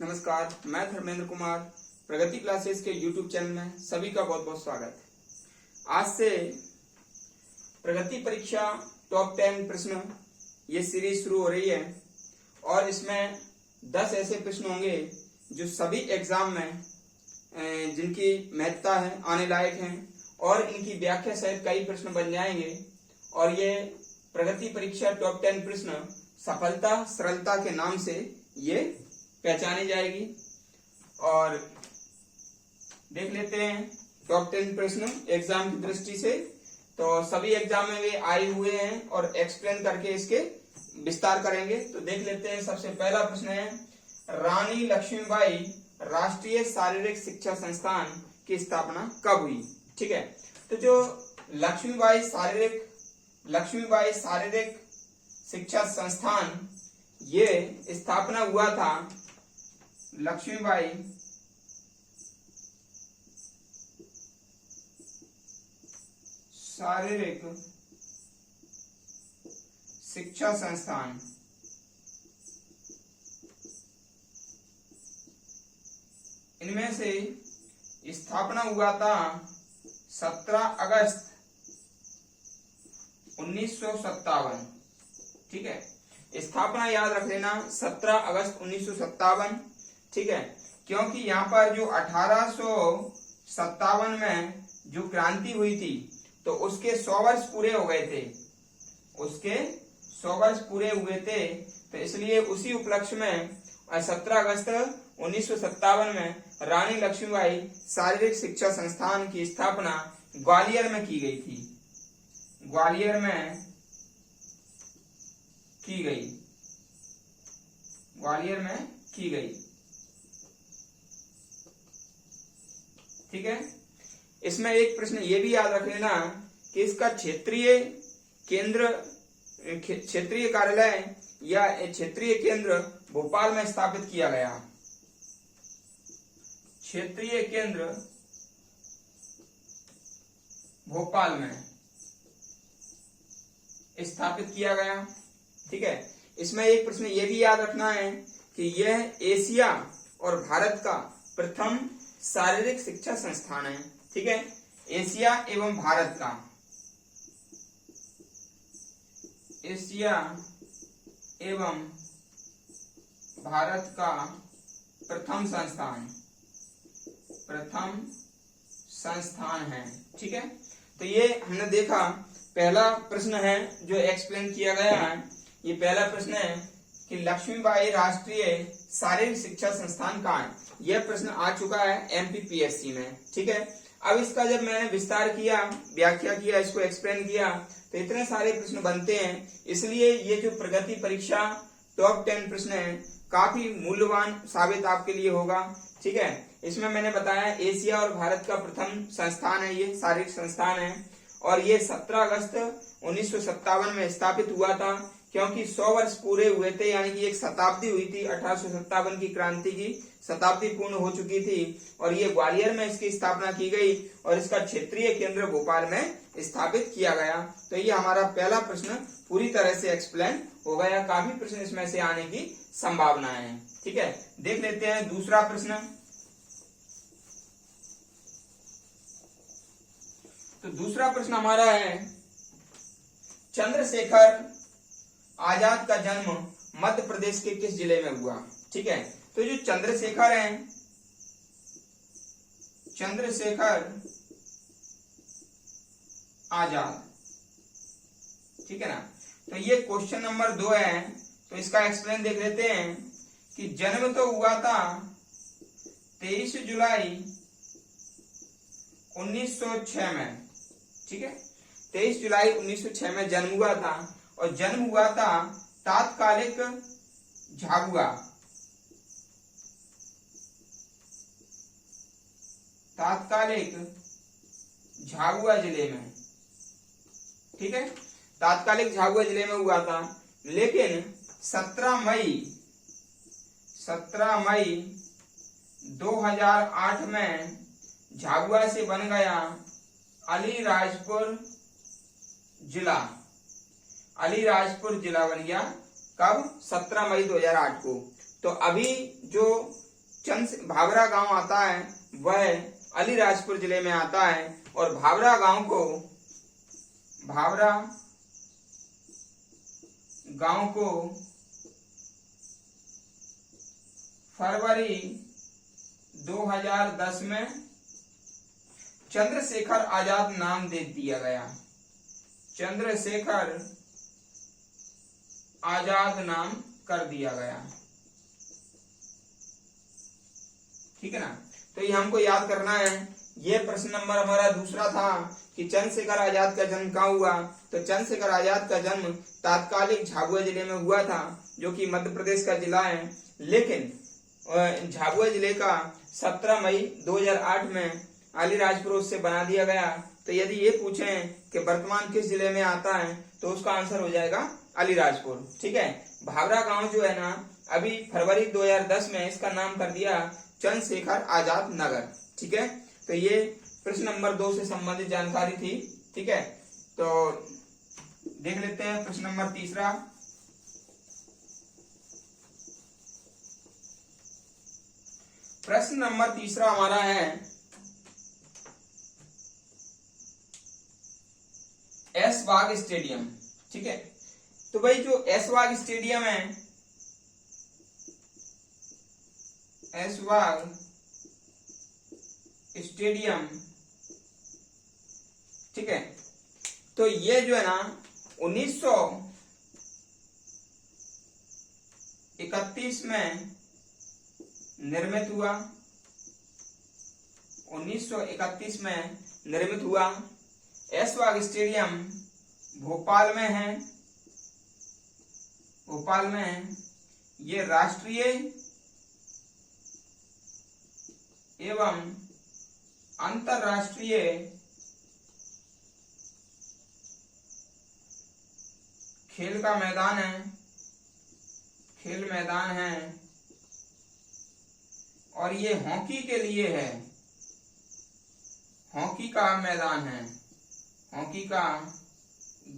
नमस्कार, मैं धर्मेंद्र कुमार। प्रगति क्लासेस के YouTube चैनल में सभी का बहुत बहुत स्वागत है। आज से प्रगति परीक्षा टॉप 10 प्रश्न ये सीरीज शुरू हो रही है और इसमें 10 ऐसे प्रश्न होंगे जो सभी एग्जाम में जिनकी महत्ता है, आने लायक हैं और इनकी व्याख्या सहित कई प्रश्न बन जाएंगे। और ये प्रगति परीक्षा टॉप 10 प्रश्न सफलता सरलता के नाम से ये पहचानी जाएगी। और देख लेते हैं टॉप 10 प्रश्न एग्जाम की दृष्टि से। तो सभी एग्जाम में वे आए हुए हैं और एक्सप्लेन करके इसके विस्तार करेंगे। तो देख लेते हैं। सबसे पहला प्रश्न है, रानी लक्ष्मीबाई राष्ट्रीय शारीरिक शिक्षा संस्थान की स्थापना कब हुई? ठीक है, तो जो लक्ष्मीबाई शारीरिक शिक्षा संस्थान ये स्थापना हुआ था लक्ष्मीबाई शारीरिक शिक्षा संस्थान इनमें से स्थापना हुआ था 17 अगस्त 1957। ठीक है, स्थापना याद रख लेना 17 अगस्त 1957। ठीक है, क्योंकि यहाँ पर जो 1857 में जो क्रांति हुई थी तो उसके 100 वर्ष पूरे हो गए थे। तो इसलिए उसी उपलक्ष्य में 17 अगस्त 1957 में रानी लक्ष्मीबाई शारीरिक शिक्षा संस्थान की स्थापना ग्वालियर में की गई थी। ग्वालियर में की गई। ठीक है, इसमें एक प्रश्न ये भी याद रख लेना कि इसका क्षेत्रीय कार्यालय या क्षेत्रीय केंद्र भोपाल में स्थापित किया गया। क्षेत्रीय केंद्र भोपाल में स्थापित किया गया। ठीक है, इसमें एक प्रश्न ये भी याद रखना है कि यह एशिया और भारत का प्रथम शारीरिक शिक्षा संस्थान है। ठीक है, एशिया एवं भारत का प्रथम संस्थान है। ठीक है, तो ये हमने देखा पहला प्रश्न है जो एक्सप्लेन किया गया है। ये पहला प्रश्न है कि लक्ष्मीबाई राष्ट्रीय शारीरिक शिक्षा संस्थान कहाँ है। यह प्रश्न आ चुका है एमपीपीएससी में। ठीक है, अब इसका जब मैंने विस्तार किया, व्याख्या किया, इसको एक्सप्लेन किया तो इतने सारे प्रश्न बनते हैं। इसलिए ये जो प्रगति परीक्षा टॉप 10 प्रश्न है काफी मूल्यवान साबित आपके लिए होगा। ठीक है, इसमें मैंने बताया एशिया और भारत का प्रथम संस्थान है, ये शारीरिक संस्थान है और ये 17 अगस्त 1957 में स्थापित हुआ था। क्योंकि 100 वर्ष पूरे हुए थे, यानी कि एक शताब्दी हुई थी। 1857 की क्रांति की शताब्दी पूर्ण हो चुकी थी और ये ग्वालियर में इसकी स्थापना की गई और इसका क्षेत्रीय केंद्र भोपाल में स्थापित किया गया। तो ये हमारा पहला प्रश्न पूरी तरह से एक्सप्लेन हो गया। काफी प्रश्न इसमें से आने की संभावना है। ठीक है, देख लेते हैं दूसरा प्रश्न। तो दूसरा प्रश्न हमारा है, चंद्रशेखर आजाद का जन्म मध्य प्रदेश के किस जिले में हुआ? ठीक है, तो जो चंद्रशेखर हैं, चंद्रशेखर आजाद, ठीक है ना, तो ये क्वेश्चन नंबर 2 है। तो इसका एक्सप्लेन देख लेते हैं कि जन्म तो हुआ था 23 जुलाई 1906 में। ठीक है, 23 जुलाई 1906 में जन्म हुआ था और जन्म हुआ था तात्कालिक झाबुआ जिले में। ठीक है, तात्कालिक झाबुआ जिले में हुआ था। लेकिन 17 मई 2008 में झाबुआ से बन गया अलीराजपुर जिला। अलीराजपुर जिला बन गया कब? 17 मई 2008 को। तो अभी जो भावरा गांव आता है वह अलीराजपुर जिले में आता है, और भावरा गांव को फरवरी 2010 में चंद्रशेखर आजाद नाम दे दिया गया। चंद्रशेखर आजाद नाम कर दिया गया। ठीक है ना। तो ये हमको याद करना है। ये प्रश्न नंबर हमारा दूसरा था कि चंद्रशेखर आजाद का जन्म कहाँ हुआ। तो चंद्रशेखर आजाद का जन्म तात्कालिक झाबुआ जिले में हुआ था, जो कि मध्य प्रदेश का जिला है। लेकिन झाबुआ जिले का 17 मई 2008 में अलीराजपुर उससे बना दिया गया। तो यदि ये पूछें कि वर्तमान किस जिले में आता है, तो उसका आंसर हो जाएगा अलीराजपुर। ठीक है। भावरा गांव जो है ना, अभी फरवरी 2010 में इसका नाम कर दिया चंद्रशेखर आजाद नगर। ठीक है। तो ये प्रश्न नंबर 2 से संबंधित जानकारी थी। ठीक है। तो देख लेते हैं प्रश्न नंबर तीसरा। प्रश्न नंबर तीसरा हमारा है ऐशबाग स्टेडियम। ठीक है। तो भाई जो ऐशबाग स्टेडियम है, ऐशबाग स्टेडियम, ठीक है, तो ये जो है ना 1931 में निर्मित हुआ। 1931 में निर्मित हुआ। ऐशबाग स्टेडियम भोपाल में है। भोपाल में है। ये राष्ट्रीय एवं अंतरराष्ट्रीय खेल का मैदान है। खेल मैदान है, और ये हॉकी के लिए है। हॉकी का मैदान है, हॉकी का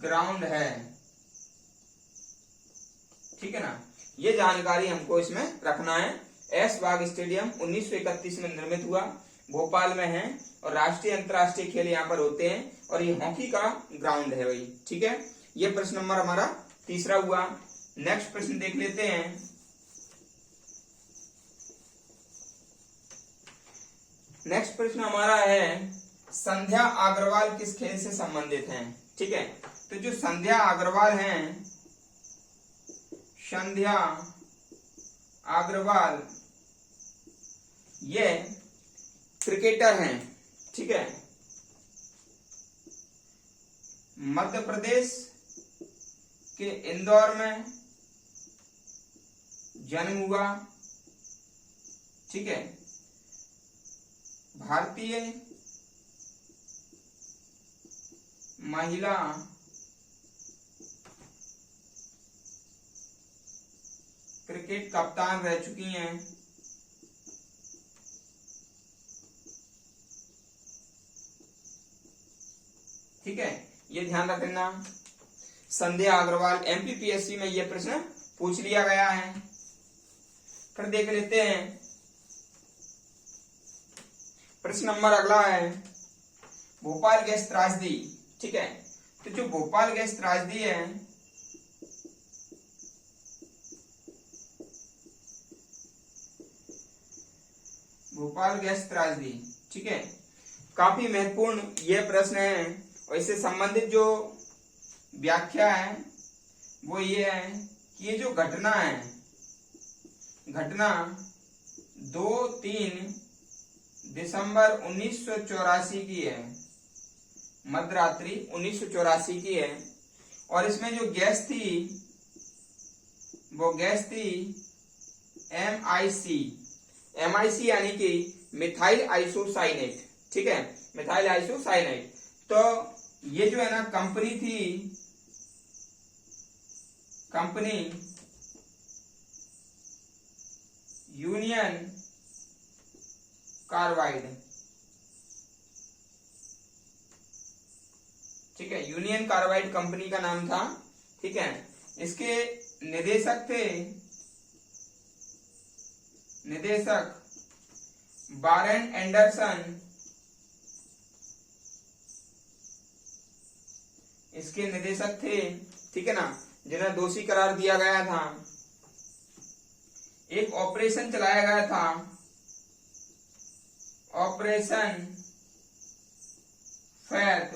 ग्राउंड है। ठीक है ना। ये जानकारी हमको इसमें रखना है। ऐशबाग स्टेडियम 1931 में निर्मित हुआ, भोपाल में है, और राष्ट्रीय अंतरराष्ट्रीय खेल यहाँ पर होते हैं, और ये हॉकी का ग्राउंड है भाई। ठीक है। ये प्रश्न नंबर हमारा तीसरा हुआ। नेक्स्ट प्रश्न देख लेते हैं। नेक्स्ट प्रश्न हमारा है संध्या अग्रवाल किस खेल से संबंधित हैं। ठीक है। तो जो संध्या अग्रवाल हैं, संध्या अग्रवाल ये क्रिकेटर हैं। ठीक है। मध्य प्रदेश के इंदौर में जन्म हुआ। ठीक है। भारतीय महिला क्रिकेट कप्तान रह चुकी हैं। ठीक है। ये ध्यान रखना। संध्या अग्रवाल एमपीपीएससी में यह प्रश्न पूछ लिया गया है। फिर देख लेते हैं प्रश्न नंबर अगला है भोपाल गैस त्रासदी। ठीक है। तो जो भोपाल गैस त्रासदी है, भोपाल गैस त्रासदी, ठीक है, काफी महत्वपूर्ण यह प्रश्न है। और इससे संबंधित जो व्याख्या है वो ये है कि ये जो घटना है, घटना 2-3 दिसंबर 1984 की है, मध्यरात्रि 1984 की है। और इसमें जो गैस थी वो गैस थी MIC यानी कि मिथाइल आइसोसाइनेट। ठीक है। Methyl isocyanate. तो ये जो है ना कंपनी थी, कंपनी यूनियन कार्बाइड। ठीक है। यूनियन कार्बाइड कंपनी का नाम था। ठीक है। इसके निदेशक थे, निदेशक वारेन एंडरसन इसके निदेशक थे, ठीक है ना, जिन्हें दोषी करार दिया गया था। एक ऑपरेशन चलाया गया था, ऑपरेशन फेथ,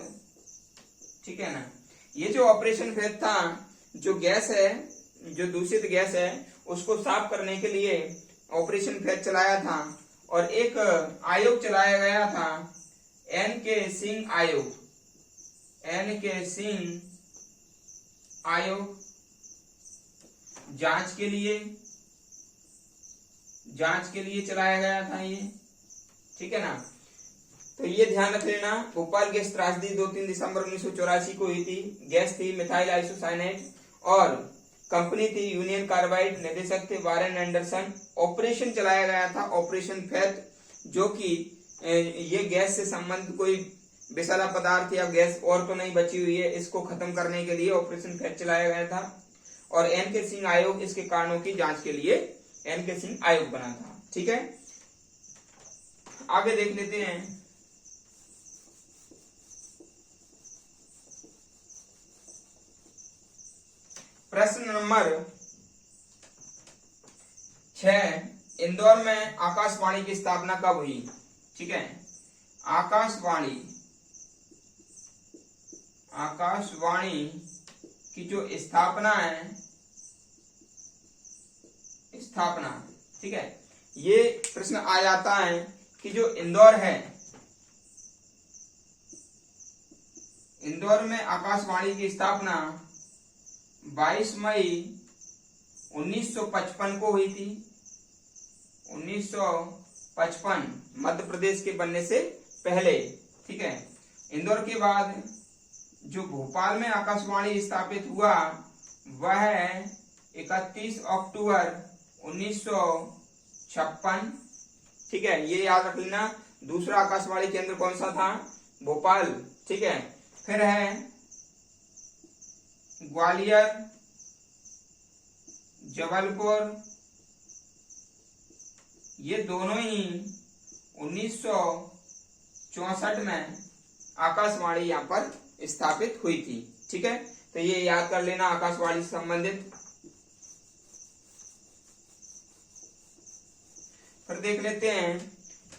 ठीक है ना। ये जो ऑपरेशन फेथ था, जो गैस है, जो दूषित गैस है, उसको साफ करने के लिए ऑपरेशन फेथ चलाया था। और एक आयोग चलाया गया था, एन.के. सिंह आयोग, एन.के. सिंह आयोग, जांच के लिए चलाया गया था ये, ठीक है ना। तो ये ध्यान रख लेना, भोपाल गैस त्रासदी 2-3 दिसंबर 1984 को हुई थी। गैस थी मिथाइल आइसोसाइनेट और कंपनी थी यूनियन कार्बाइड, निदेशक थे वारेन एंडरसन। ऑपरेशन चलाया गया था ऑपरेशन फेथ, जो कि ये गैस से संबंधित कोई विषैला पदार्थ या गैस और तो नहीं बची हुई है, इसको खत्म करने के लिए ऑपरेशन फेथ चलाया गया था। और एन.के. सिंह आयोग इसके कारणों की जांच के लिए एन.के. सिंह आयोग बना था, ठीक है। आगे देख लेते हैं। प्रश्न नंबर 6, इंदौर में आकाशवाणी की स्थापना कब हुई? ठीक है, आकाशवाणी की जो स्थापना है, ठीक है, ये प्रश्न आ जाता है कि जो इंदौर है, इंदौर में आकाशवाणी की स्थापना 22 मई 1955 को हुई थी। 1955, मध्य प्रदेश के बनने से पहले, ठीक है। इंदौर के बाद जो भोपाल में आकाशवाणी स्थापित हुआ वह 31 अक्टूबर 1956, ठीक है, ये याद रख लेना। दूसरा आकाशवाणी केंद्र कौन सा था? भोपाल, ठीक है। फिर है ग्वालियर, जबलपुर, ये दोनों ही 1964 में आकाशवाणी यहाँ पर स्थापित हुई थी, ठीक है। तो ये याद कर लेना आकाशवाणी से संबंधित। फिर देख लेते हैं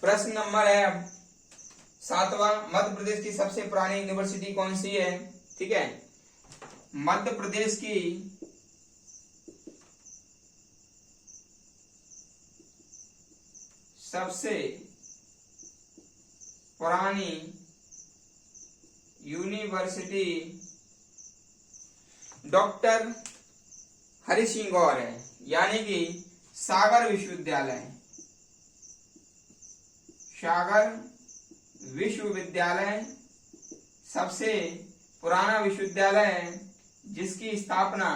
प्रश्न नंबर है 7वां, मध्य प्रदेश की सबसे पुरानी यूनिवर्सिटी कौन सी है? ठीक है, मध्य प्रदेश की सबसे पुरानी यूनिवर्सिटी डॉक्टर हरि सिंह गौर है, यानी कि सागर विश्वविद्यालय। सागर विश्वविद्यालय सबसे पुराना विश्वविद्यालय है, जिसकी स्थापना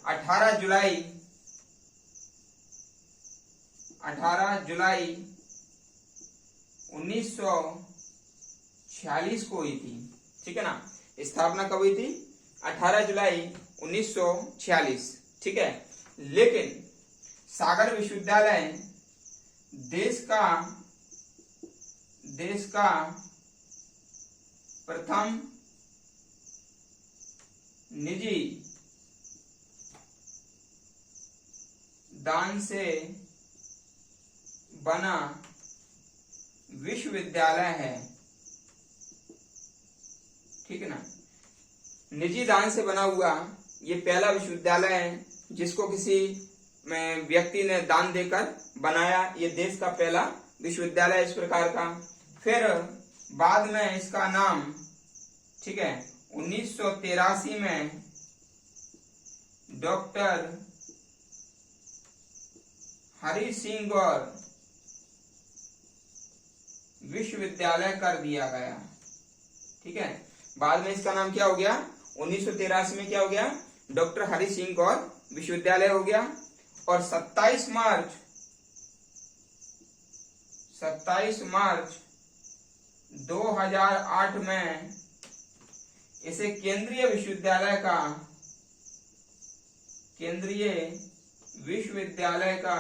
18 जुलाई 1946 को हुई थी, ठीक है ना। स्थापना कब हुई थी? 18 जुलाई 1946, ठीक है। लेकिन सागर विश्वविद्यालय देश का प्रथम निजी दान से बना विश्वविद्यालय है, ठीक है ना। निजी दान से बना हुआ ये पहला विश्वविद्यालय है जिसको किसी व्यक्ति ने दान देकर बनाया। ये देश का पहला विश्वविद्यालय इस प्रकार का। फिर बाद में इसका नाम, ठीक है, 1983 में डॉक्टर हरि सिंह गौर विश्वविद्यालय कर दिया गया, ठीक है। बाद में इसका नाम क्या हो गया? 1983 में क्या हो गया? डॉक्टर हरि सिंह गौर विश्वविद्यालय हो गया। और 27 मार्च 2008 में इसे केंद्रीय विश्वविद्यालय का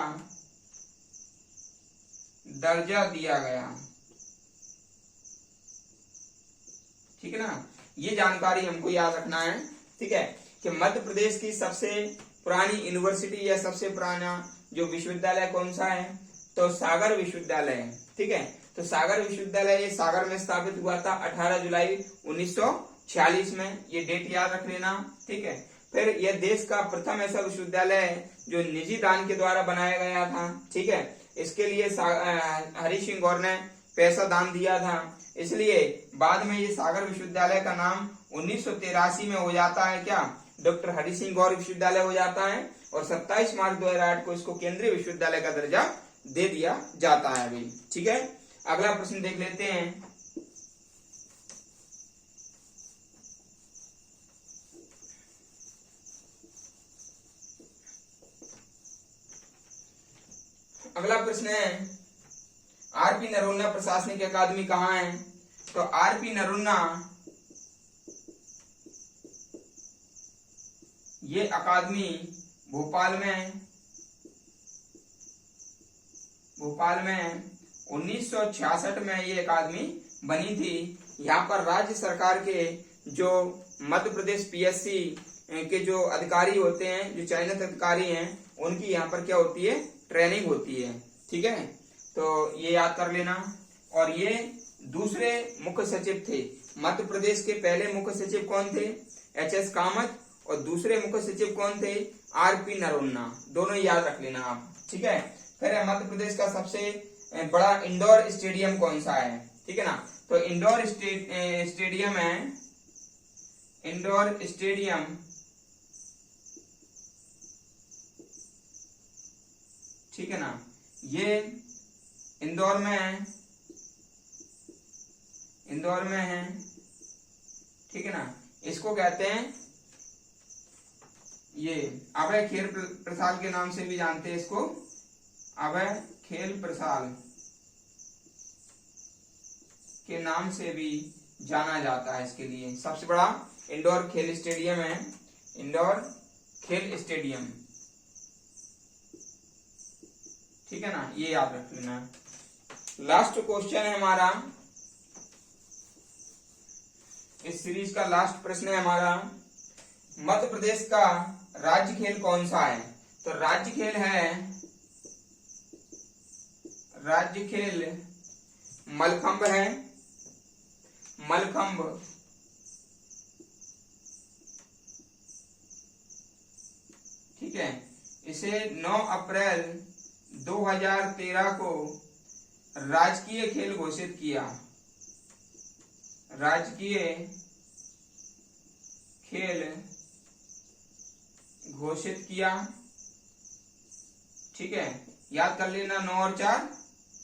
दर्जा दिया गया। ठीक है ना, ये जानकारी हमको याद रखना है। ठीक है, कि मध्य प्रदेश की सबसे पुरानी यूनिवर्सिटी या सबसे पुराना जो विश्वविद्यालय कौन सा है, तो सागर विश्वविद्यालय है। ठीक है, तो सागर विश्वविद्यालय ये सागर में स्थापित हुआ था 18 जुलाई 1946 में, ये डेट याद रख लेना। ठीक है, फिर यह देश का प्रथम ऐसा विश्वविद्यालय है जो निजी दान के द्वारा बनाया गया था। ठीक है, इसके लिए हरि सिंह गौर ने पैसा दान दिया था, इसलिए बाद में ये सागर विश्वविद्यालय का नाम 1983 में हो जाता है क्या, डॉक्टर हरि सिंह गौर विश्वविद्यालय हो जाता है, और 27 मार्च 2008 को इसको केंद्रीय विश्वविद्यालय का दर्जा दे दिया जाता है अभी। ठीक है, अगला प्रश्न देख लेते हैं। अगला प्रश्न है, आरपी नरोन्ना प्रशासनिक अकादमी कहाँ है, तो आरपी नरोन्ना ये अकादमी भोपाल में 1966 में ये अकादमी बनी थी। यहाँ पर राज्य सरकार के जो मध्य प्रदेश पीएससी के जो अधिकारी होते हैं, जो चयनित अधिकारी हैं, उनकी यहाँ पर क्या होती है, ट्रेनिंग होती है। ठीक है, तो ये याद कर लेना। और ये दूसरे मुख्य सचिव थे, मध्य प्रदेश के पहले मुख्य सचिव कौन थे, एच.एस. कामत, और दूसरे मुख्य सचिव कौन थे, आरपी नरोन्ना, दोनों याद रख लेना आप। ठीक है, फिर मध्य प्रदेश का सबसे बड़ा इंडोर स्टेडियम कौन सा है, ठीक है ना, तो इंडोर स्टेडियम है, इंडोर स्टेडियम ठीक है ना, ये इंदौर में है। ठीक है ना, इसको कहते हैं ये अभय खेल प्रसाल के नाम से भी जानते हैं इसको, अभय खेल प्रसाल के नाम से भी जाना जाता है। इसके लिए सबसे बड़ा इंडोर खेल स्टेडियम है, इंडोर खेल स्टेडियम। ठीक है ना, ये याद रख लेना। लास्ट क्वेश्चन है हमारा, इस सीरीज का लास्ट प्रश्न है हमारा, मध्य प्रदेश का राज्य खेल कौन सा है, तो राज्य खेल है, राज्य खेल मलखंभ है, मलखंभ। ठीक है, इसे 9 अप्रैल 2013 को राजकीय खेल घोषित किया, राजकीय खेल घोषित किया। ठीक है, याद कर लेना, 9 और 4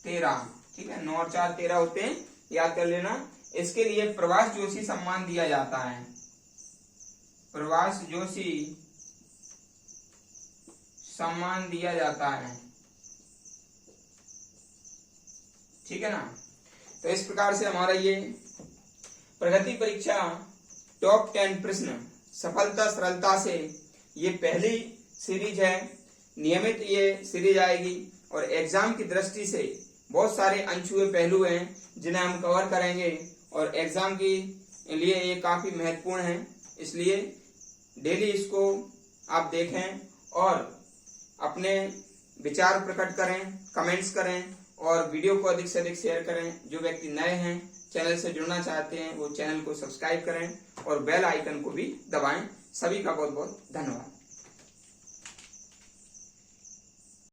13। ठीक है, 9 और 4 13 होते हैं, याद कर लेना। इसके लिए प्रभाष जोशी सम्मान दिया जाता है, प्रभाष जोशी सम्मान दिया जाता है। ठीक है ना, तो इस प्रकार से हमारा ये प्रगति परीक्षा टॉप 10 प्रश्न सफलता सरलता से, ये पहली सीरीज है, नियमित ये सीरीज आएगी, और एग्जाम की दृष्टि से बहुत सारे अनछुए पहलू हैं जिन्हें हम कवर करेंगे, और एग्जाम के लिए ये काफी महत्वपूर्ण है, इसलिए डेली इसको आप देखें और अपने विचार प्रकट करें, कमेंट्स करें, और वीडियो को अधिक से अधिक शेयर करें। जो व्यक्ति नए हैं, चैनल से जुड़ना चाहते हैं, वो चैनल को सब्सक्राइब करें और बेल आइकन को भी दबाएं। सभी का बहुत बहुत धन्यवाद।